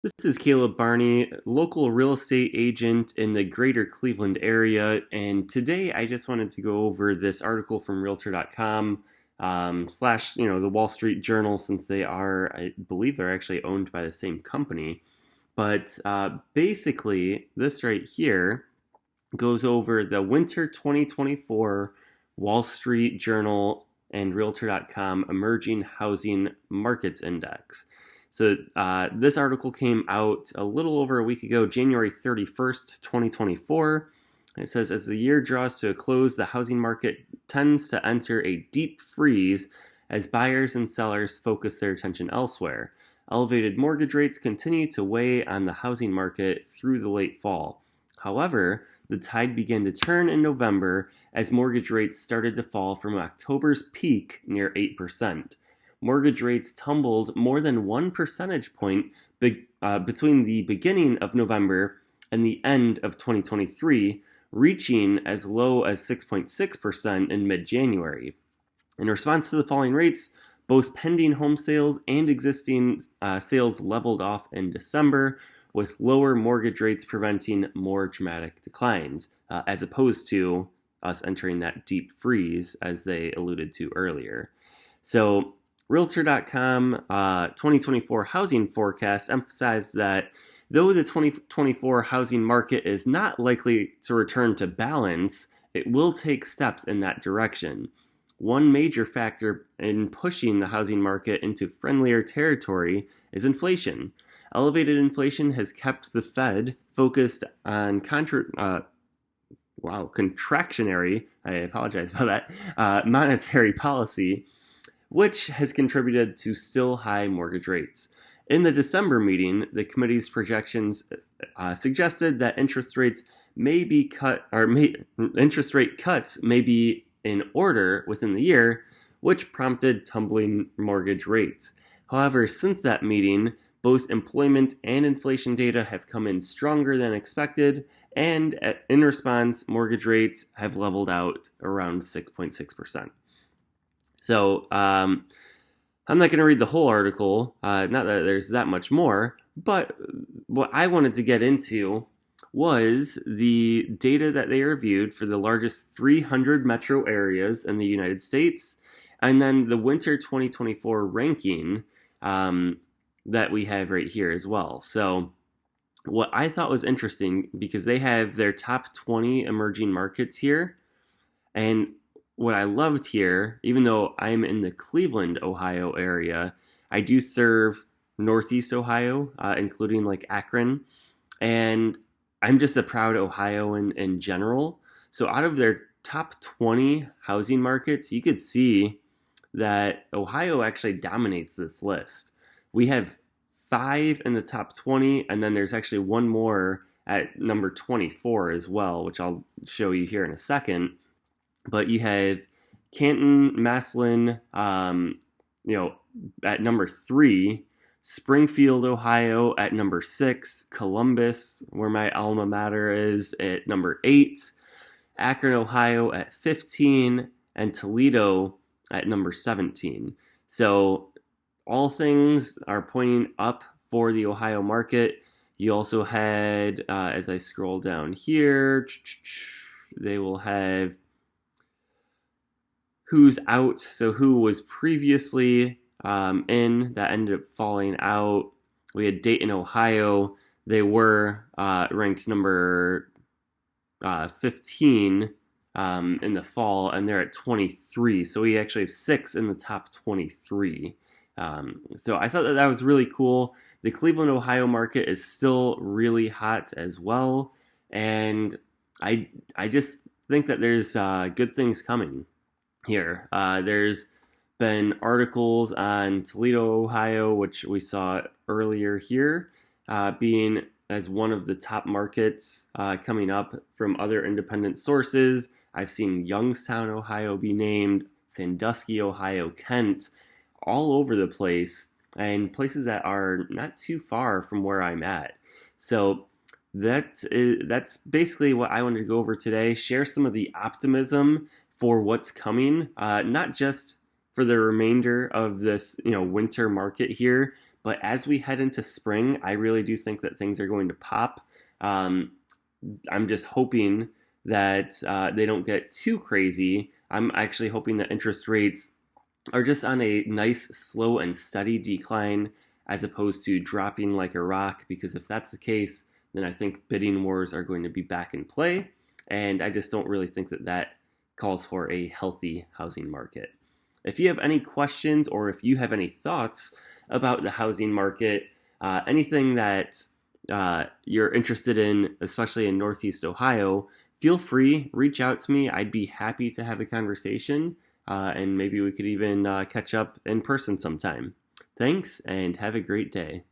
This is Caleb Barney, local real estate agent in the greater Cleveland area. And today I just wanted to go over this article from Realtor.com slash, the Wall Street Journal, since they are, I believe they're actually owned by the same company. But basically, this right here goes over the winter 2024 Wall Street Journal and Realtor.com Emerging Housing Markets Index. So this article came out a little over a week ago, January 31st, 2024. It says, as the year draws to a close, the housing market tends to enter a deep freeze as buyers and sellers focus their attention elsewhere. Elevated mortgage rates continue to weigh on the housing market through the late fall. However, the tide began to turn in November as mortgage rates started to fall from October's peak near 8%. Mortgage rates tumbled more than 1 percentage point between the beginning of November and the end of 2023, reaching as low as 6.6% in mid-January. In response to the falling rates, both pending home sales and existing sales leveled off in December, with lower mortgage rates preventing more dramatic declines, as opposed to us entering that deep freeze, as they alluded to earlier. So, Realtor.com 2024 housing forecast emphasized that though the 2024 housing market is not likely to return to balance, it will take steps in that direction. One major factor in pushing the housing market into friendlier territory is inflation. Elevated inflation has kept the Fed focused on contractionary, I apologize about that, monetary policy, which has contributed to still high mortgage rates. In the December meeting, the committee's projections suggested that interest rate cuts may be in order within the year, which prompted tumbling mortgage rates. However, since that meeting, both employment and inflation data have come in stronger than expected, and in response, mortgage rates have leveled out around 6.6%. So I'm not going to read the whole article, not that there's that much more, but what I wanted to get into was the data that they reviewed for the largest 300 metro areas in the United States, and then the winter 2024 ranking that we have right here as well. So what I thought was interesting, because they have their top 20 emerging markets here, and what I loved here, even though I'm in the Cleveland, Ohio area, I do serve Northeast Ohio, including like Akron, and I'm just a proud Ohioan in general. So out of their top 20 housing markets, you could see that Ohio actually dominates this list. We have 5 in the top 20, and then there's actually one more at number 24 as well, which I'll show you here in a second. But you have Canton, Massillon, at number 3, Springfield, Ohio at number 6, Columbus, where my alma mater is, at number 8, Akron, Ohio at 15, and Toledo at number 17. So all things are pointing up for the Ohio market. You also had, as I scroll down here, they will have who's out. So who was previously in that ended up falling out. We had Dayton, Ohio. They were ranked number 15 in the fall, and they're at 23. So we actually have 6 in the top 23. So I thought that was really cool. The Cleveland, Ohio market is still really hot as well, and I just think that there's good things coming here. There's been articles on Toledo, Ohio, which we saw earlier here, being as one of the top markets coming up from other independent sources. I've seen Youngstown, Ohio be named, Sandusky, Ohio, Kent, all over the place, and places that are not too far from where I'm at. So that's basically what I wanted to go over today. Share some of the optimism for what's coming, not just for the remainder of this winter market here, But as we head into spring, I really do think that things are going to pop. Um, I'm just hoping that they don't get too crazy. I'm actually hoping that interest rates are just on a nice, slow, and steady decline as opposed to dropping like a rock. Because if that's the case, then I think bidding wars are going to be back in play. And I just don't really think that that calls for a healthy housing market. If you have any questions or if you have any thoughts about the housing market, anything that you're interested in, especially in Northeast Ohio, feel free, reach out to me. I'd be happy to have a conversation, and maybe we could even catch up in person sometime. Thanks, and have a great day.